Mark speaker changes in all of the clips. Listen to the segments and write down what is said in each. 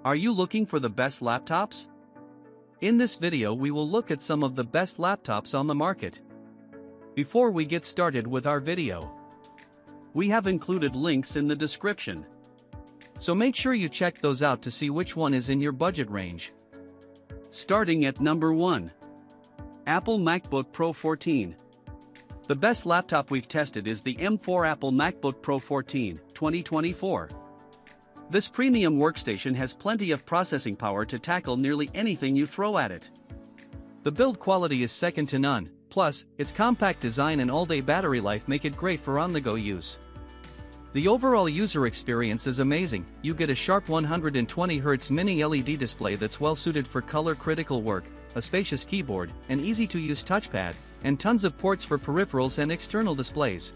Speaker 1: Are you looking for the best laptops? In this video we will look at some of the best laptops on the market. Before we get started with our video, we have included links in the description. So make sure you check those out to see which one is in your budget range. Starting at number 1. Apple MacBook Pro 14. The best laptop we've tested is the M4 Apple MacBook Pro 14, 2024. This premium workstation has plenty of processing power to tackle nearly anything you throw at it. The build quality is second to none, plus, its compact design and all-day battery life make it great for on-the-go use. The overall user experience is amazing. You get a sharp 120Hz mini LED display that's well-suited for color-critical work, a spacious keyboard, an easy-to-use touchpad, and tons of ports for peripherals and external displays.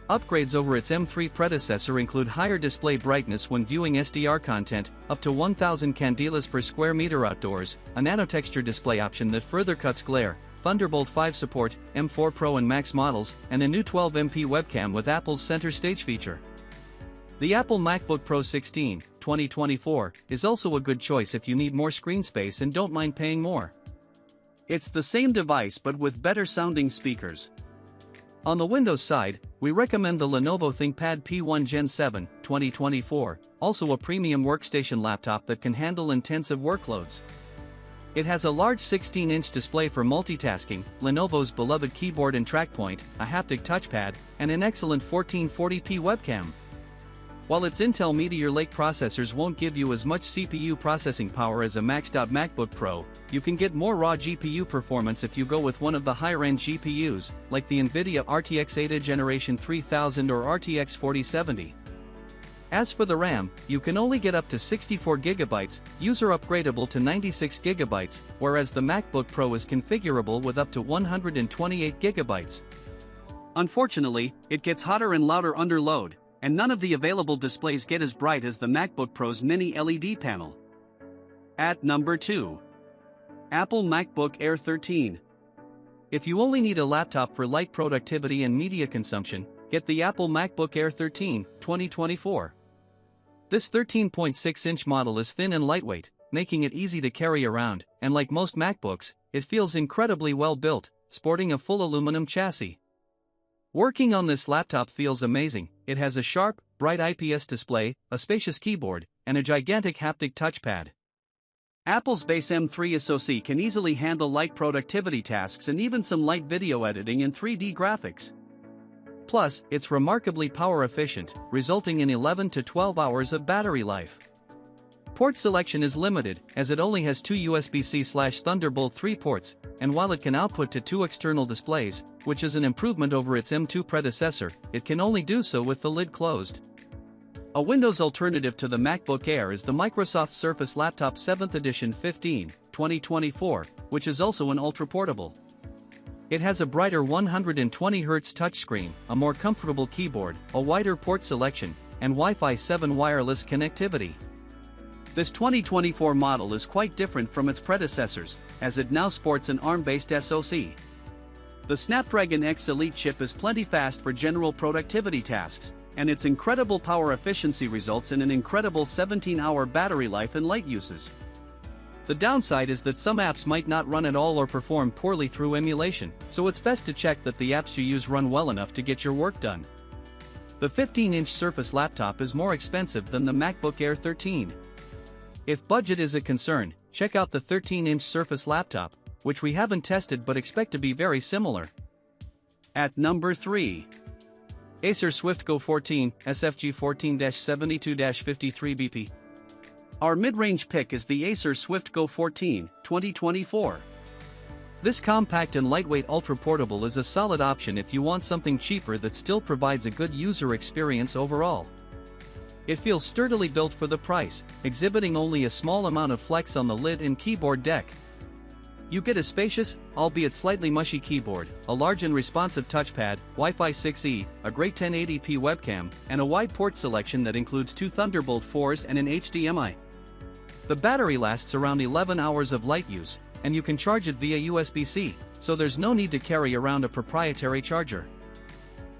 Speaker 1: Upgrades over its M3 predecessor include higher display brightness when viewing SDR content, up to 1000 candelas per square meter outdoors, a nanotexture display option that further cuts glare, Thunderbolt 5 support, M4 Pro and Max models, and a new 12MP webcam with Apple's Center Stage feature. The Apple MacBook Pro 16, 2024, is also a good choice if you need more screen space and don't mind paying more. It's the same device but with better sounding speakers. On the Windows side, we recommend the Lenovo ThinkPad P1 Gen 7, 2024, also a premium workstation laptop that can handle intensive workloads. It has a large 16-inch display for multitasking, Lenovo's beloved keyboard and trackpoint, a haptic touchpad, and an excellent 1440p webcam. While its Intel Meteor Lake processors won't give you as much CPU processing power as a maxed out MacBook Pro, you can get more raw GPU performance if you go with one of the higher-end GPUs, like the NVIDIA RTX 8 Generation 3000 or RTX 4070. As for the RAM, you can only get up to 64GB, user upgradable to 96GB, whereas the MacBook Pro is configurable with up to 128GB. Unfortunately, it gets hotter and louder under load, and none of the available displays get as bright as the MacBook Pro's mini LED panel. At number 2. Apple MacBook Air 13. If you only need a laptop for light productivity and media consumption, get the Apple MacBook Air 13, 2024. This 13.6-inch model is thin and lightweight, making it easy to carry around, and like most MacBooks, it feels incredibly well built, sporting a full aluminum chassis. Working on this laptop feels amazing. It has a sharp, bright IPS display, a spacious keyboard, and a gigantic haptic touchpad. Apple's base M3 SoC can easily handle light productivity tasks and even some light video editing and 3D graphics. Plus, it's remarkably power efficient, resulting in 11 to 12 hours of battery life. Port selection is limited, as it only has 2 USB-C/Thunderbolt 3 ports, and while it can output to 2 external displays, which is an improvement over its M2 predecessor, it can only do so with the lid closed. A Windows alternative to the MacBook Air is the Microsoft Surface Laptop 7th Edition 15, 2024, which is also an ultra-portable. It has a brighter 120Hz touchscreen, a more comfortable keyboard, a wider port selection, and Wi-Fi 7 wireless connectivity. This 2024 model is quite different from its predecessors, as it now sports an ARM-based SoC. The Snapdragon X Elite chip is plenty fast for general productivity tasks, and its incredible power efficiency results in an incredible 17-hour battery life in light uses. The downside is that some apps might not run at all or perform poorly through emulation, so it's best to check that the apps you use run well enough to get your work done. The 15-inch Surface laptop is more expensive than the MacBook Air 13. If budget is a concern, check out the 13-inch Surface laptop, which we haven't tested but expect to be very similar. At number 3. Acer SwiftGo 14, SFG 14-72-53 BP. Our mid-range pick is the Acer SwiftGo 14, 2024. This compact and lightweight ultra-portable is a solid option if you want something cheaper that still provides a good user experience overall. It feels sturdily built for the price, exhibiting only a small amount of flex on the lid and keyboard deck. You get a spacious, albeit slightly mushy keyboard, a large and responsive touchpad, Wi-Fi 6E, a great 1080p webcam, and a wide port selection that includes 2 Thunderbolt 4s and an HDMI. The battery lasts around 11 hours of light use, and you can charge it via USB-C, so there's no need to carry around a proprietary charger.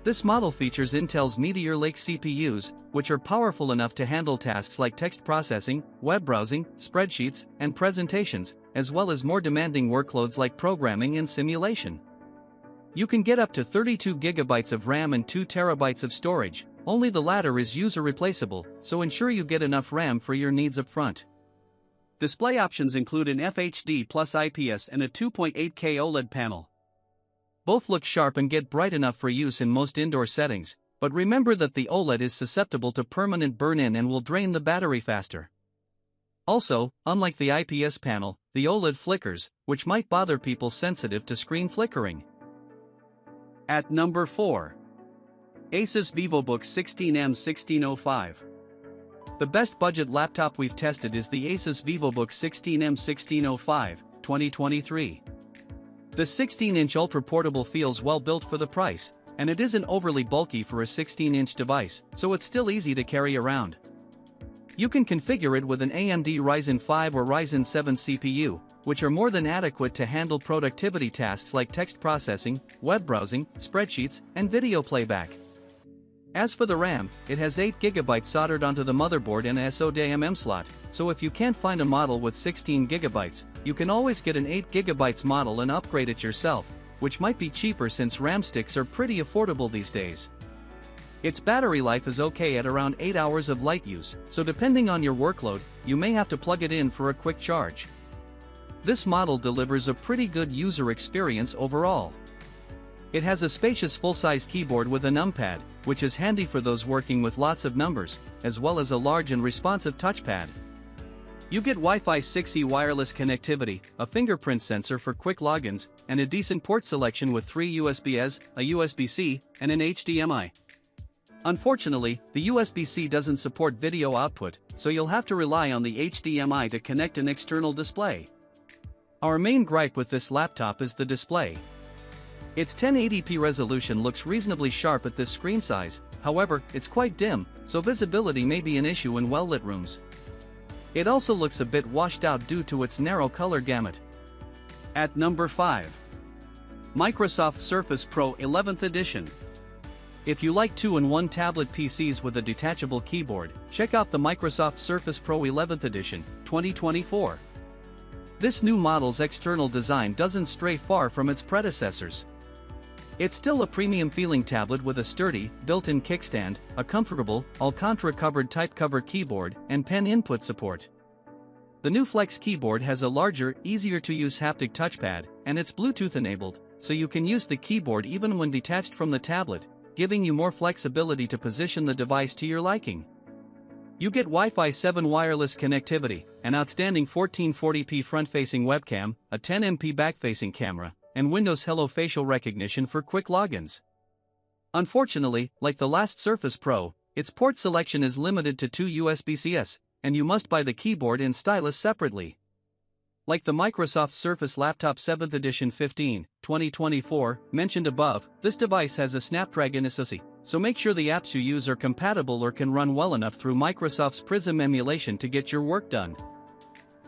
Speaker 1: This model features Intel's Meteor Lake CPUs, which are powerful enough to handle tasks like text processing, web browsing, spreadsheets, and presentations, as well as more demanding workloads like programming and simulation. You can get up to 32 GB of RAM and 2 TB of storage, only the latter is user replaceable, so ensure you get enough RAM for your needs up front. Display options include an FHD plus IPS and a 2.8K OLED panel. Both look sharp and get bright enough for use in most indoor settings, but remember that the OLED is susceptible to permanent burn-in and will drain the battery faster. Also, unlike the IPS panel, the OLED flickers, which might bother people sensitive to screen flickering. At number 4. ASUS Vivobook 16M1605. The best budget laptop we've tested is the ASUS Vivobook 16M1605, 2023. The 16-inch ultra-portable feels well built for the price, and it isn't overly bulky for a 16-inch device, so it's still easy to carry around. You can configure it with an AMD Ryzen 5 or Ryzen 7 CPU, which are more than adequate to handle productivity tasks like text processing, web browsing, spreadsheets, and video playback. As for the RAM, it has 8 GB soldered onto the motherboard and a SODIMM slot, so if you can't find a model with 16 GB, you can always get an 8 GB model and upgrade it yourself, which might be cheaper since RAM sticks are pretty affordable these days. Its battery life is okay at around 8 hours of light use, so depending on your workload, you may have to plug it in for a quick charge. This model delivers a pretty good user experience overall. It has a spacious full-size keyboard with a numpad, which is handy for those working with lots of numbers, as well as a large and responsive touchpad. You get Wi-Fi 6E wireless connectivity, a fingerprint sensor for quick logins, and a decent port selection with 3 USB-As, a USB-C, and an HDMI. Unfortunately, the USB-C doesn't support video output, so you'll have to rely on the HDMI to connect an external display. Our main gripe with this laptop is the display. Its 1080p resolution looks reasonably sharp at this screen size, however, it's quite dim, so visibility may be an issue in well-lit rooms. It also looks a bit washed out due to its narrow color gamut. At number 5. Microsoft Surface Pro 11th Edition. If you like 2-in-1 tablet PCs with a detachable keyboard, check out the Microsoft Surface Pro 11th Edition, 2024. This new model's external design doesn't stray far from its predecessors. It's still a premium-feeling tablet with a sturdy, built-in kickstand, a comfortable, Alcantara-covered type cover keyboard, and pen input support. The new Flex keyboard has a larger, easier-to-use haptic touchpad, and it's Bluetooth-enabled, so you can use the keyboard even when detached from the tablet, giving you more flexibility to position the device to your liking. You get Wi-Fi 7 wireless connectivity, an outstanding 1440p front-facing webcam, a 10MP back-facing camera, and Windows Hello facial recognition for quick logins. Unfortunately, like the last Surface Pro, its port selection is limited to 2 USB-Cs, and you must buy the keyboard and stylus separately. Like the Microsoft Surface Laptop 7th Edition 15, 2024, mentioned above, this device has a Snapdragon SoC, so make sure the apps you use are compatible or can run well enough through Microsoft's Prism emulation to get your work done.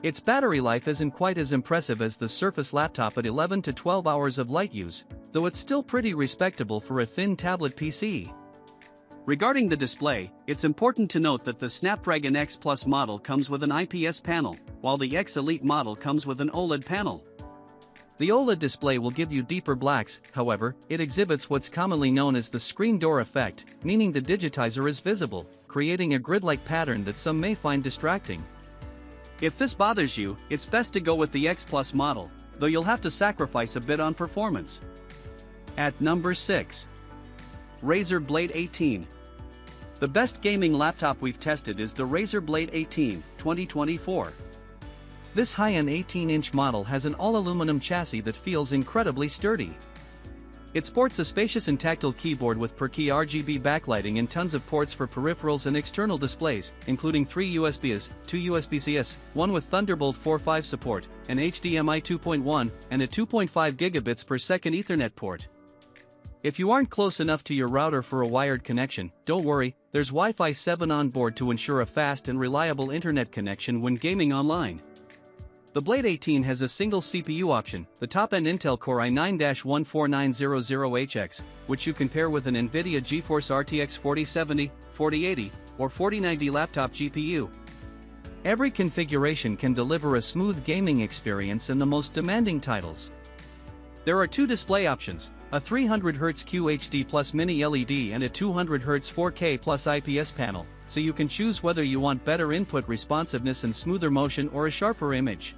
Speaker 1: Its battery life isn't quite as impressive as the Surface Laptop at 11 to 12 hours of light use, though it's still pretty respectable for a thin tablet PC. Regarding the display, it's important to note that the Snapdragon X Plus model comes with an IPS panel, while the X Elite model comes with an OLED panel. The OLED display will give you deeper blacks, however, it exhibits what's commonly known as the screen door effect, meaning the digitizer is visible, creating a grid-like pattern that some may find distracting. If this bothers you, it's best to go with the X Plus model, though you'll have to sacrifice a bit on performance. At number 6. Razer Blade 18. The best gaming laptop we've tested is the Razer Blade 18, 2024. This high-end 18-inch model has an all-aluminum chassis that feels incredibly sturdy. It sports a spacious and tactile keyboard with per-key RGB backlighting and tons of ports for peripherals and external displays, including 3 USB-As, 2 USB-Cs, one with Thunderbolt 4.5 support, an HDMI 2.1, and a 2.5 gigabits per second Ethernet port. If you aren't close enough to your router for a wired connection, don't worry, there's Wi-Fi 7 on board to ensure a fast and reliable internet connection when gaming online. The Blade 18 has a single CPU option, the top-end Intel Core i9-14900HX, which you can pair with an NVIDIA GeForce RTX 4070, 4080, or 4090 laptop GPU. Every configuration can deliver a smooth gaming experience in the most demanding titles. There are two display options, a 300Hz QHD plus mini LED and a 200Hz 4K plus IPS panel, so you can choose whether you want better input responsiveness and smoother motion or a sharper image.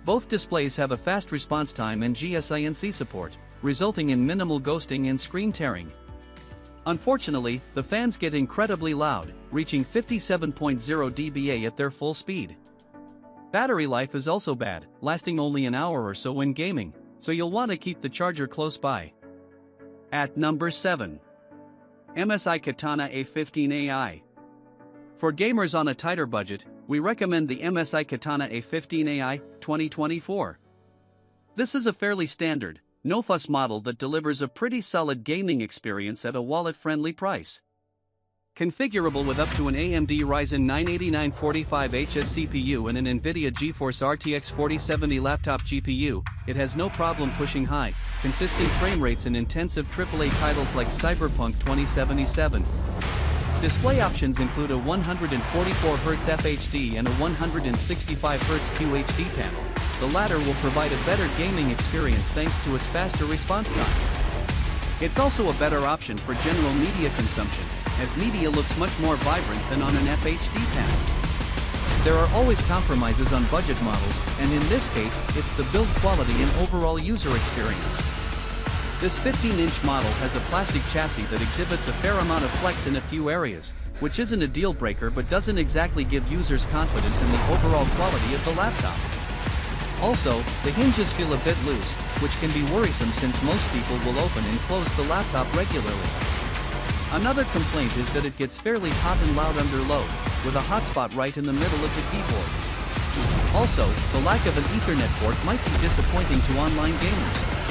Speaker 1: Both displays have a fast response time and GSINC support, resulting in minimal ghosting and screen tearing. Unfortunately, the fans get incredibly loud, reaching 57.0 dBA at their full speed. Battery life is also bad, lasting only an hour or so when gaming, so you'll want to keep the charger close by. At number 7. MSI Katana A15 AI. For gamers on a tighter budget, we recommend the MSI Katana A15 AI 2024. This is a fairly standard, no-fuss model that delivers a pretty solid gaming experience at a wallet-friendly price. Configurable with up to an AMD Ryzen 9 8945HS CPU and an NVIDIA GeForce RTX 4070 laptop GPU, it has no problem pushing high, consistent frame rates in intensive AAA titles like Cyberpunk 2077. Display options include a 144Hz FHD and a 165Hz QHD panel. The latter will provide a better gaming experience thanks to its faster response time. It's also a better option for general media consumption, as media looks much more vibrant than on an FHD panel. There are always compromises on budget models, and in this case, it's the build quality and overall user experience. This 15-inch model has a plastic chassis that exhibits a fair amount of flex in a few areas, which isn't a deal breaker but doesn't exactly give users confidence in the overall quality of the laptop. Also, the hinges feel a bit loose, which can be worrisome since most people will open and close the laptop regularly. Another complaint is that it gets fairly hot and loud under load, with a hotspot right in the middle of the keyboard. Also, the lack of an Ethernet port might be disappointing to online gamers.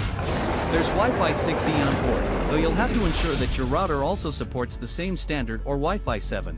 Speaker 1: There's Wi-Fi 6E on board, though you'll have to ensure that your router also supports the same standard or Wi-Fi 7.